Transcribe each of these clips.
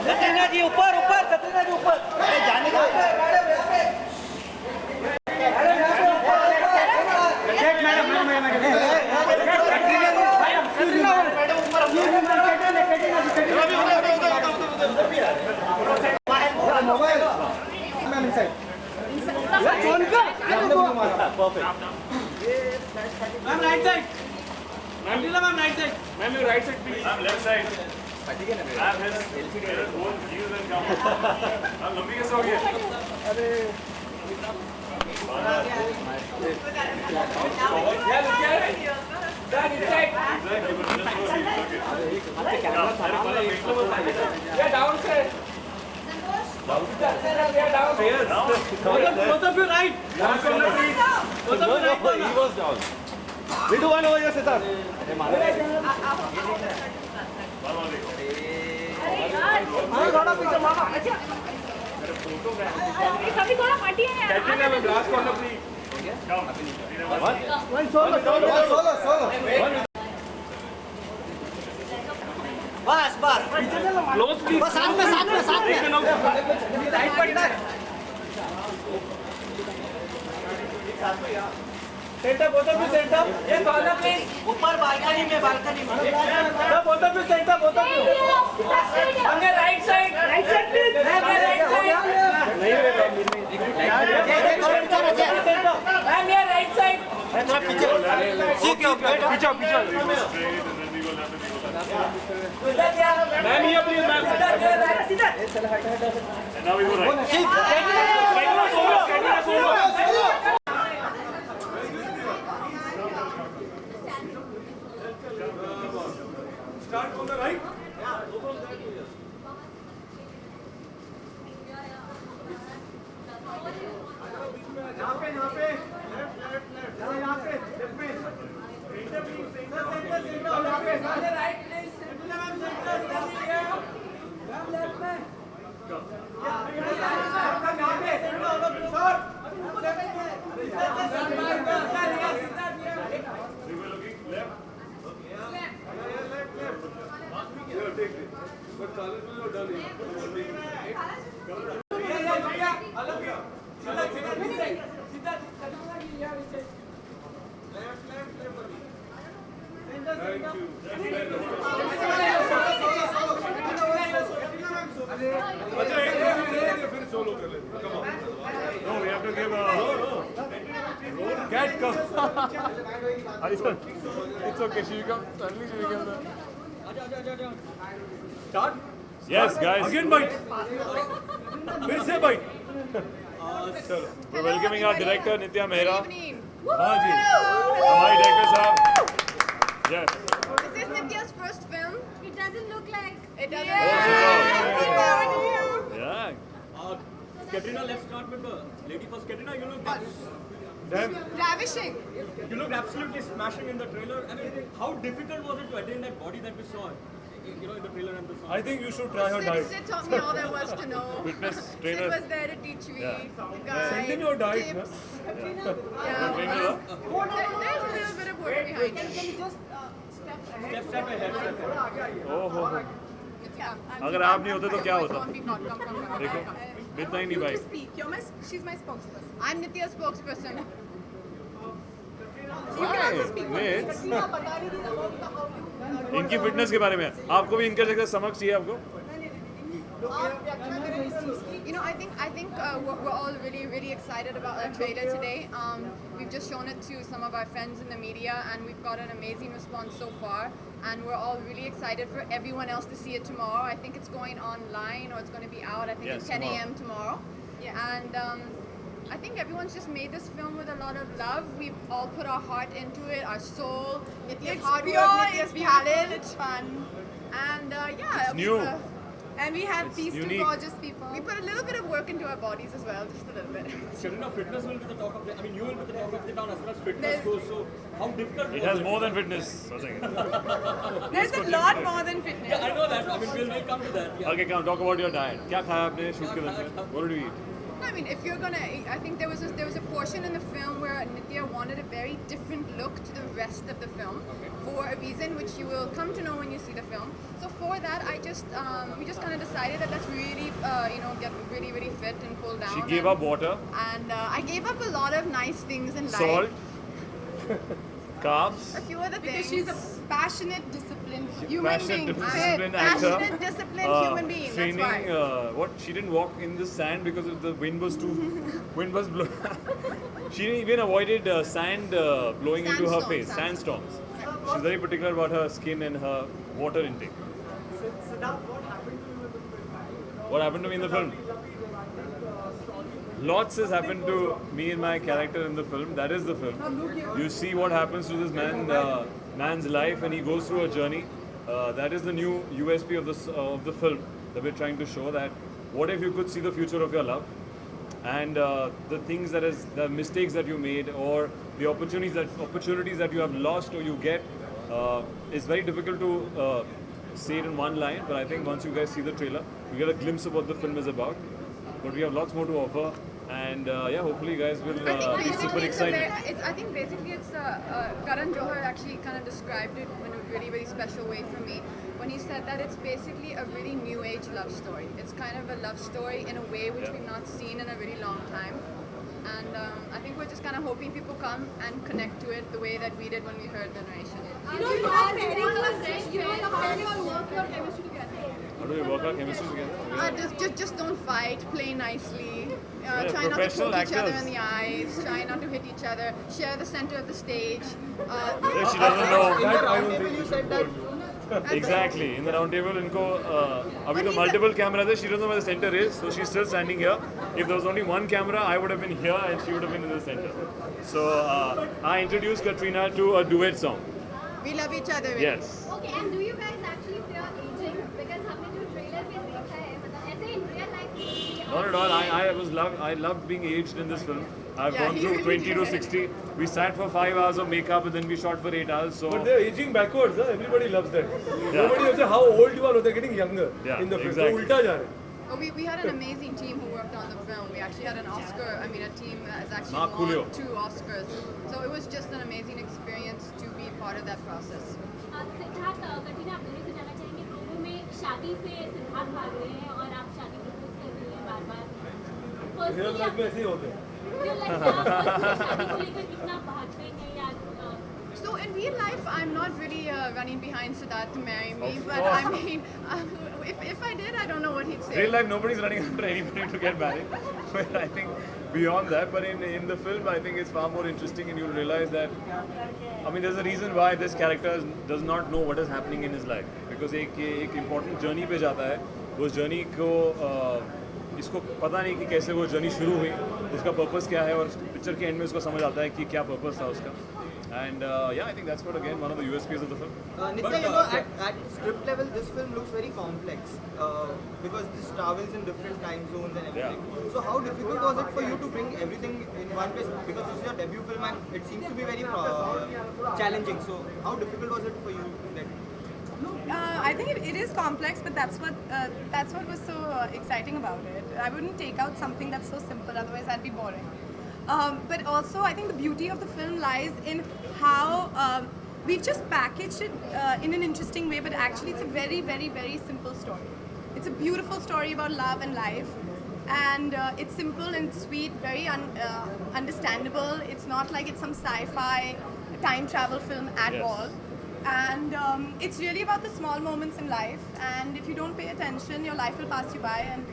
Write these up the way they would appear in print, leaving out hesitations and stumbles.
कतरीना जी ऊपर ऊपर, कतरीना जी ऊपर। अरे जाने दो। Ma'am right side, ma'am right side, ma'am you right side please, ma'am left side. ठीक है ना मैम, मेरे फोन यूज एंड काम। हम लंबी कैसे हो गए? अरे both of you right. Both of you right. He was down. We do one over here, Siddharth. थोड़ा पीछे मामा। अच्छा। सभी थोड़ा पार्टी है। कैटरीना में glass corner please. One solo. बस बस। Close please. बस साथ में। Right पर इधर। Centre, both of you center. ये कॉर्नर प्लीज। ऊपर बालकनी में। both of you center, both of you. हमने right side please. right side. Ma'am ये right side. थोड़ा पीछे। पीछे। मैम ये please ma'am. Now we go right. Katrina solo. Start from the right. यहाँ पे लेफ्ट यहाँ पे लेफ्ट में सेंटर प्लीज सेंटर यहाँ पे right please ma'am centre ma'am left में यहाँ पे सेंटर शॉट But college में और डल फिर सोलो कर लेते come on no we have to give a cat come it's okay she come suddenly she became the start yes guys again bite फिर से bite चलो we're welcoming our director Nitya Mehra हाँ जी हमारे director साहब yes Is this Nitya's first film? It doesn't look like. It doesn't. yeah Katrina, let's start with the lady first. Katrina, you look damn Ravishing. you looked absolutely smashing in the trailer. I mean, how difficult was it to attain that body that we saw? You know, in the trailer and the song. I think you should try her diet Sid taught me all there was to know. fitness Sid trainer was there to teach me. send Guide, in your diet tips. man Yeah. There's a little bit of work behind it. Step ahead. ओहो Yeah. अगर आप नहीं होते तो क्या होता Come. देखो इतना ही नहीं भाई She's my spokesperson. I'm Nitya's spokesperson. Mates, इनकी फिटनेस के बारे में आपको भी इनके जैसे समझ चाहिए आपको You know, I think we're all really excited about our trailer today. We've just shown it to some of our friends in the media, and we've got an amazing response so far. And we're all really excited for everyone else to see it tomorrow. I think it's going online, or it's going to be out. I think Yes, at 10 tomorrow. a.m. tomorrow. Yeah. And I think everyone's just made this film with a lot of love. We've all put our heart into it, our soul, Nitya's It's hard pure, work, Nitya's it's beautiful, talent. it's fun. And yeah, It's new. And we have these unique. two gorgeous people. we put a little bit of work into our bodies as well, just a little bit. Katrina, fitness will be the talk of the. I mean, you will be the talk of the town as far as fitness There's- goes. So, how difficult It was has it? more than fitness There's a lot more than fitness. Yeah, I know that. I mean, we'll come to that. Yeah. Okay, come talk about your diet क्या खाया आपने shoot के दिन में what did you eat No, I mean, if you're gonna, I think there was a portion in the film where Nithya wanted a very different look to the rest of the film, for a reason which you will come to know when you see the film. So for that, we just kind of decided that let's really, get really, really fit and pull down. She gave up water, and I gave up a lot of nice things in life. salt, carbs. A few other Because things. she's a passionate, disciplined human Passionate, being. disciplined actor. Passionate, disciplined human being. Training, That's why. what? She didn't walk in the sand because of the wind was too. Wind was blowing. She even avoided sand blowing into her Sandstorms, face. Sandstorms. She's very particular about her skin and her water intake. What happened to me in the film? Lots has happened to me and my character in the film. That is the film. You see what happens to this man's life, and he goes through a journey. That is the new USP of the film that we're trying to show. That what if you could see the future of your love, and the things the mistakes that you made, or the opportunities that you have lost or you get, is very difficult to say it in one line. But I think once you guys see the trailer, you get a glimpse of what the film is about. But we have lots more to offer, and hopefully you guys will be super excited. I think basically it's Karan Johar actually kind of described it in a really, really special way for me when he said that it's basically a really new age love story. It's kind of a love story in a way which we've not seen in a really long time. And I think we're just kind of hoping people come and connect to it the way that we did when we heard the narration. You are very close. You know, how do you work your chemistry together? How do we work our chemistry together? Just don't fight, play nicely, Yeah, try not to professional poke each other actors. in the eyes, try not to hit each other, share the center of the stage. She doesn't know. That I don't think you said that. Exactly. In the round table, abhi to multiple cameras hai. She doesn't know where the center is, so she's still standing here. If there was only one camera, I would have been here and she would have been in the center. So I introduced Katrina to a duet song. We love each other. Yes. Okay, and do you guys actually fear aging? Because हमने जो trailer में देखा है, मतलब ऐसे in real life. Not at all. I loved being aged in this film. I've Yeah, gone he through really 20 to did. 60. We sat for 5 hours of makeup and then we shot for 8 hours. So But they're aging backwards, huh? Everybody loves that. Yeah. Nobody will say how old you are, no, they're getting younger Yeah, in the film. exactly. So ulta ja rahe. But we had an amazing team who worked on the film. We actually had an Oscar, a team that has actually Mark won Julio. 2 Oscars. So it was just an amazing experience to be part of that process. Siddharth Katrina आप दोनों से जानना चाहेंगे promo में शादी से सिद्धार्थ भाग रहे हैं और आप शादी प्रपोज कर रही हैं बार-बार Real life में ऐसे ही होते हैं. रियल लाइफ में आप शादी को लेकर कितना भागते हैं या So in real life, I'm not really running behind Siddharth to marry me. Of But course. I mean, if I did, I don't know what he'd say. real life, nobody's running after anybody to get married. But I think beyond that, but in the film, I think it's far more interesting, and you'll realize that. I mean, there's a reason why this character does not know what is happening in his life, because एक important journey पे जाता है. उस journey को इसको पता नहीं कि कैसे वो journey शुरू हुई, उसका purpose क्या है, और picture के end में उसको समझ आता है कि क्या purpose था उसका. And I think that's what again one of the USPs of the film. Nitya, at script level, this film looks very complex because this travels in different time zones and everything. So how difficult was it for you to bring everything in one place? Because this is your debut film and it seems to be very challenging. So how difficult was it for you? I think it is complex, but that's what was so exciting about it. I wouldn't take out something that's so simple, otherwise that'd be boring. But also, I think the beauty of the film lies in how we've just packaged it in an interesting way, but actually it's a very, very, very simple story. It's a beautiful story about love and life, and it's simple and sweet, very understandable. It's not like it's some sci-fi time travel film at Yes. all. And it's really about the small moments in life, and if you don't pay attention, your life will pass you by and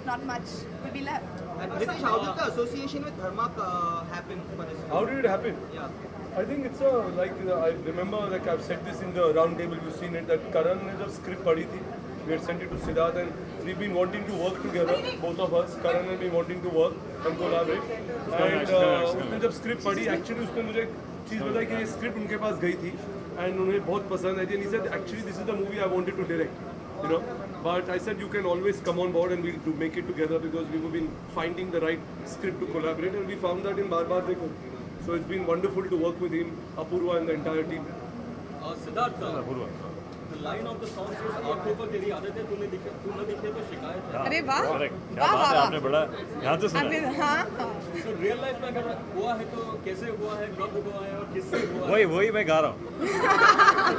not much will be left. And Nitish, how did the association with Dharma happen for this film? How did it happen? Yeah. I think it's I remember I've said this in the round table, you've seen it, that Karan ने जब script पढ़ी थी, we had sent it to Siddharth and we've been wanting to work together, both of us. Karan had been wanting to work and collaborate. And उसने जब script पढ़ी, actually उसने मुझे एक चीज़ बताई कि ये script उनके पास गई थी and उन्हें बहुत पसंद आई थी and he said actually this is the movie I wanted to direct, you know. But I said you can always come on board and we'll make it together because we've been finding the right script to collaborate and we found that in Baar Baar Dekho. So it's been wonderful to work with him, Apurva and the entire team. Siddharth, the line of the song says आंखों को तेरी आदत है तू न दिखे तो शिकायत है. अरे वाह Correct. क्या वाह बात है, वाह आपने बड़ा ध्यान से सुना. आपने हाँ हाँ So real life में अगर हुआ है तो कैसे हुआ है, कब हुआ है और किससे हुआ है? वही मैं गा रहा हूँ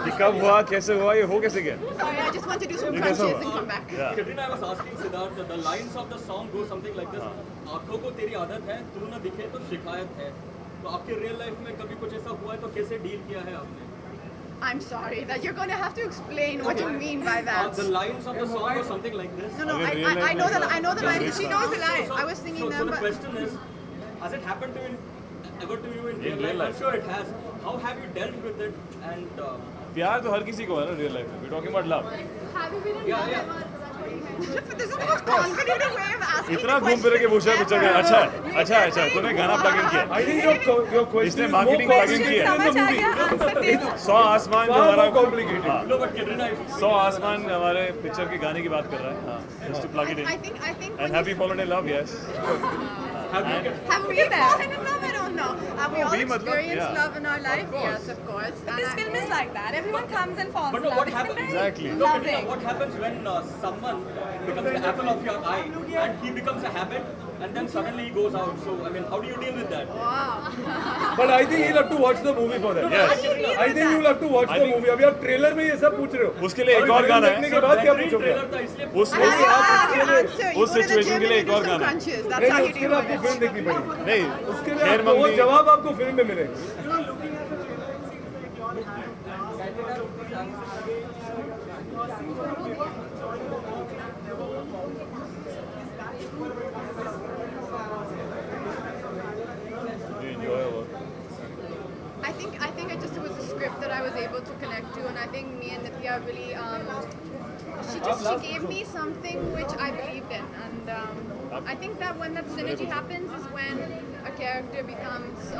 कि कब हुआ, कैसे हुआ, ये हो कैसे गया. Sorry, I just want to do some You guys crunches are- and come back. Yeah. Katrina, I was asking Siddharth, the lines of the song go something like this. आंखों को तेरी आदत है तू न दिखे तो शिकायत है. तो आपके रियल लाइफ में कभी कुछ ऐसा हुआ है तो कैसे डील किया है आपने? I'm sorry that you're going to have to explain what you mean by that. The lines of the song go something like this. No, Okay, real I know life that I know the lines. She knows the lines. So- I was singing so them, the but question is, has it happened to you ever to you in real life? I'm sure it has. How have you dealt with it? And प्यार तो हर किसी को है ना real life में. We're talking about love. have you been in Yeah, love yeah. ever? This is the most confident way of asking. इतना the घूम फिर के question पूछा ever. अच्छा तूने गाना प्लग इन किया. I think your question इसने is marketing more plugin किया. समझ आ गया आंसर दे दो 100 आसमान जो far हमारा more complicated. हाँ, no, but Katrina, if 100 आसमान हमारे पिक्चर के गाने की बात कर रहा है. हाँ, just to plug it in. I think And when have you fallen in love? Yes. have we fallen in love? I don't know. Have we all we matlab, experienced yeah. love in our life? Yes, of course. But this film is like that. Everyone comes and falls But in no, love. what It's been happens? very Exactly. No, Katrina, loving. what happens when someone becomes the apple of your eye and he becomes a habit and then suddenly he goes out? So, I mean, how do you deal with that? Wow. But I think you'll have to watch the movie for that. Yes. I think you'll have to watch I the think- movie. अभी आप trailer में ये सब पूछ रहे हो. उसके लिए एक और गाना देखने है. के बाद क्या Green पूछोगे? trailer था इसलिए उस I have your answer. You उस go to the situation gym के लिए and एक you और do some गाना है. crunches. That's नहीं how you उसके deal लिए with आपको it. फिल्म देखनी पड़ेगी. नहीं उसके लिए खैर आपको वो मंगनी जवाब आपको फिल्म में मिलेगा. Do you enjoy your work? I think it just was a script that I was able to connect to, and I think me and Nitya really she gave me something which I believed in, and I think that when that synergy happens is when a character becomes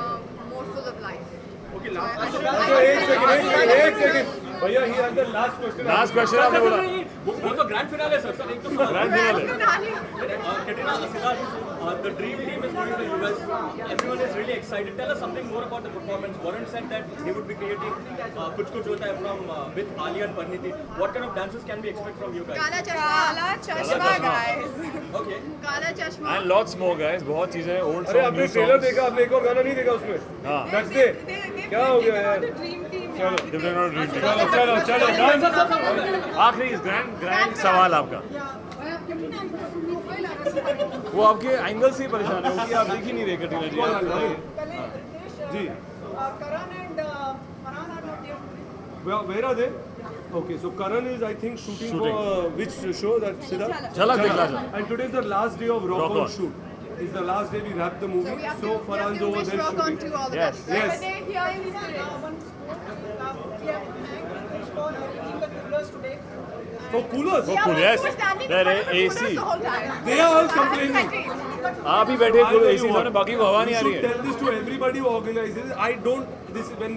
more full of life. Okay, So last I question. think एक second भैया he has the last question. Last question आपने बोला. वो तो grand finale sir. Sir एक तो सुनो. Grand finale. Katrina, Siddharth, the dream team is going to the US. Everyone is really excited. Tell us something more about the performance. Varun said that he would be creating Kuch Kuch Hota Hai from with Alia and Parniti. What kind of dances can we expect from you guys? Kala Chashma. Kala Chashma, guys. Okay. Kala Chashma. And lots more guys. बहुत चीजें हैं. Old अरे songs, आपने new trailer songs. देखा, आपने एक और गाना नहीं देखा उसमें. हाँ. That's the क्या हो गया यार. Dream team They've done a dream team. चलो आखिरी ग्रैंड सवाल आपका. वो आपके एंगल से ही परेशान है क्योंकि आप देख ही नहीं रहे कटरीना जी. आप बताइए. जी. Where are they? Okay, so Karan is I think shooting for which show that Siddharth? झलक दिखला दो. And today is the last day of Rock Rock On On. shoot. It's the last day we wrap the movie. So we have So to Farhan's over wish there Rock On shooting. to all the Yes. best. Yes. They here in spirit. For coolers. वो Yeah, cool, but yes. you were standing in They're front of the AC. coolers the whole time. They are all complaining. आप ही बैठे I tell AC you में what, बाकी को हवा नहीं आ you रही should है. tell this to everybody who organizes. I don't. This when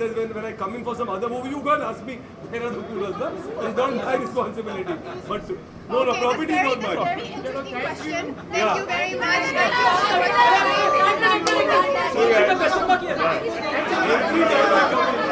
I come in for some other movie, you go and ask me where are the coolers. No? It's not my responsibility. But no, Okay, profit is not that's a mine. very interesting question. Thank Yeah. you very much. Thank you so much for coming. Every time I come in.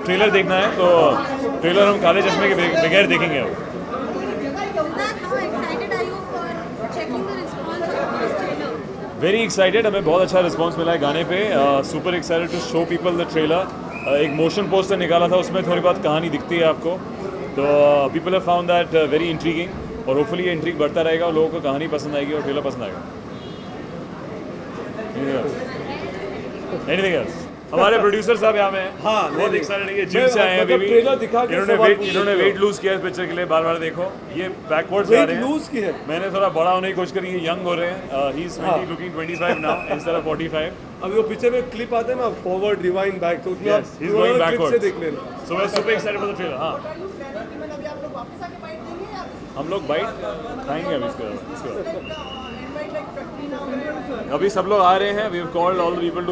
Trailer देखना है तो trailer हम काले चश्मे के बगैर देखेंगे अब. वेरी एक्साइटेड, हमें बहुत अच्छा रिस्पांस मिला है गाने पे. Super excited to show people the trailer. एक मोशन पोस्टर निकाला था, उसमें थोड़ी बहुत कहानी दिखती है आपको. तो people have found that very intriguing, और होपफुली ये इंट्रीग बढ़ता रहेगा और लोगों को कहानी पसंद आएगी और ट्रेलर पसंद आएगा. Anything else? हमारे प्रोड्यूसर साहब यहाँ में हैं. हाँ, बहुत एक्साइटेड है. ये जिम से आए हैं मतलब अभी. ट्रेलर दिखा के सवाल पूछ इन्होंने रहे हो. वेट लूज किया है इस पिक्चर के लिए. बार बार देखो, ये बैकवर्ड जा वेट रहे हैं. लूज की है. मैंने थोड़ा बड़ा होने की कोशिश करी. ये यंग हो रहे हैं. He is looking 25 now instead of 45. अभी वो पीछे में क्लिप आते हैं ना, फॉरवर्ड रिवाइंड बैक, तो उसमें Yes, he's going क्लिप से backwards. देख लेना. So we're super excited for the trailer. हाँ, हम लोग बाइट खाएंगे अभी इसके बाद. अभी सब लोग आ रहे हैं. We have called all the people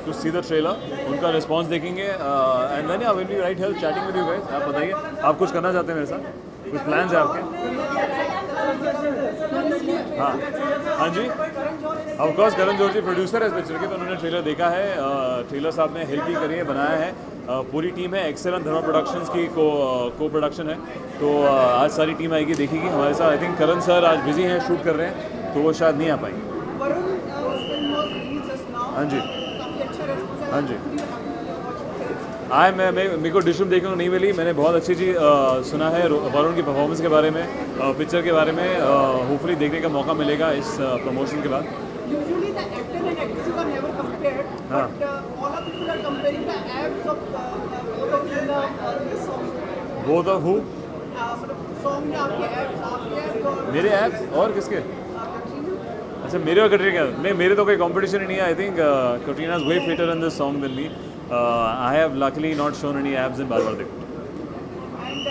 to see the trailer. उनका रिस्पांस देखेंगे and then I will be right here chatting with you guys. आप बताइए, आप कुछ करना चाहते हैं मेरे साथ? कुछ प्लान्स है आपके? हाँ हाँ जी, of course Karan Johar ji producer है इस पिक्चर के, तो उन्होंने ट्रेलर देखा है. ट्रेलर साहब ने हेल्प भी करी है, बनाया है. पूरी टीम है. एक्सेलेंट धर्मा प्रोडक्शंस की को प्रोडक्शन है. तो आज सारी टीम आएगी, देखेगी हमारे साथ. आई थिंक करण सर आज बिजी हैं, शूट कर रहे हैं, तो वो शायद नहीं आ पाएंगे. हाँ जी हाँ जी. मेरे को डिशुम देखने को नहीं मिली. मैंने बहुत अच्छी चीज़ सुना है वरुण की परफॉर्मेंस के बारे में, पिक्चर के बारे में. होपफुली देखने का मौका मिलेगा इस प्रमोशन के बाद. Usually the actor and actresses are never compared, but all of people are comparing the abs of both of you in this song. Both of who? मतलब song में आपके abs और मेरे एप्स और किसके? अच्छा, मेरे और कटरीना का नहीं, मेरे तो कोई कंपटीशन ही नहीं है. I think Katrina is way fitter in this song than me. I have luckily not shown any abs in Baar Baar Dekho. And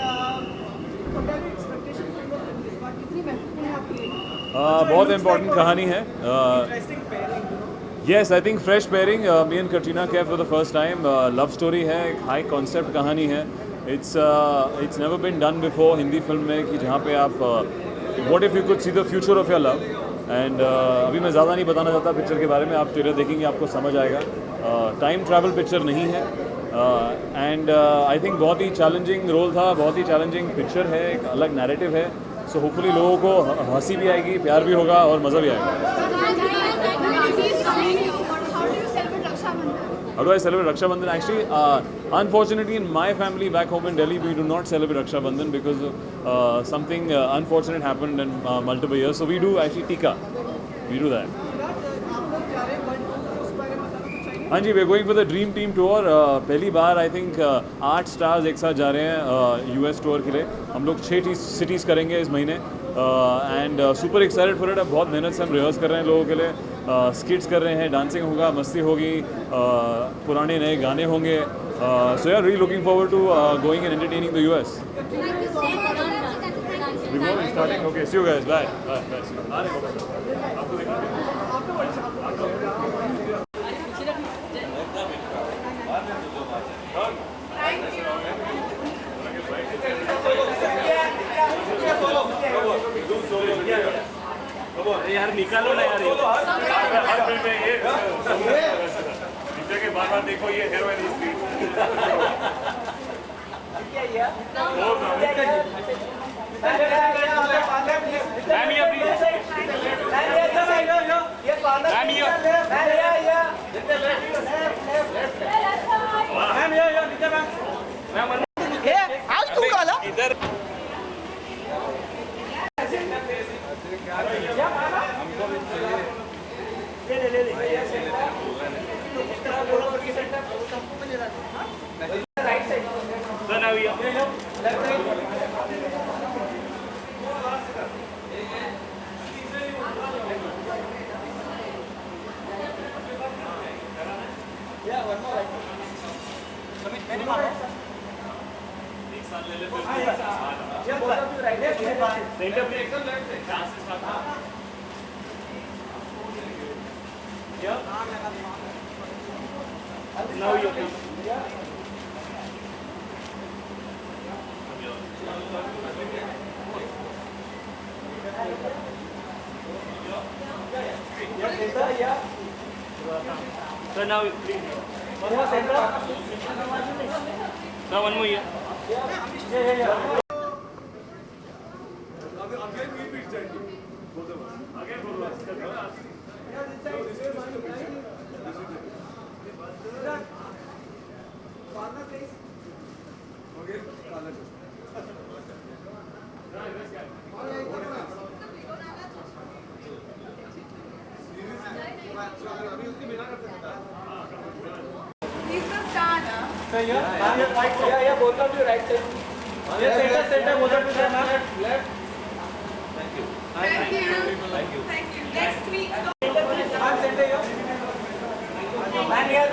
compared to expectations from the film, इस बार कितनी महत्वपूर्ण है आपके लिए? बहुत इम्पोर्टेंट कहानी है. Yes, I think fresh pairing. Me and Katrina Kaif for the first time. Love story है, एक हाई कॉन्सेप्ट कहानी है. It's never been done before Hindi film में, कि जहाँ पे आप what if you could see the future of your love. And अभी मैं ज़्यादा नहीं बताना चाहता पिक्चर के बारे में. आप ट्रेलर देखेंगे, आपको समझ आएगा. टाइम ट्रैवल पिक्चर नहीं है. एंड आई थिंक बहुत ही चैलेंजिंग रोल था, बहुत ही चैलेंजिंग पिक्चर है, एक अलग नैरेटिव है. सो होपफुली लोगों को हंसी भी आएगी, प्यार भी होगा और मज़ा भी आएगा. How do I celebrate Raksha Bandhan? Actually, unfortunately, in my family back home in Delhi, we do not celebrate Raksha Bandhan because something unfortunate happened in multiple years. So we do actually Tika. We do that. हाँ जी, we are going for the dream team tour. पहली बार I think 8 stars एक साथ जा रहे हैं US tour के लिए. हम लोग 6 सिटीज़ करेंगे इस महीने. And super excited for it. बहुत मेहनत से हम रिहर्स कर रहे हैं लोगों के लिए. स्किट्स कर रहे हैं, डांसिंग होगा, मस्ती होगी, पुराने नए गाने होंगे. सो यार really looking forward to going and entertaining the US. Starting. Okay, see you guys. Bye bye bye. आपको देखा यार निकालो ना यार. हर फिल्म में ये पिक्चर के बार देखो, ये हेरोइन इधर. Now you can. So now please. One more center. Now one more here. Yeah. Again we beat that. Again He's the star now. Yeah, both of you right side. Center, both of you left. Thank you. Thank you. Next week. I'm center here. Man here.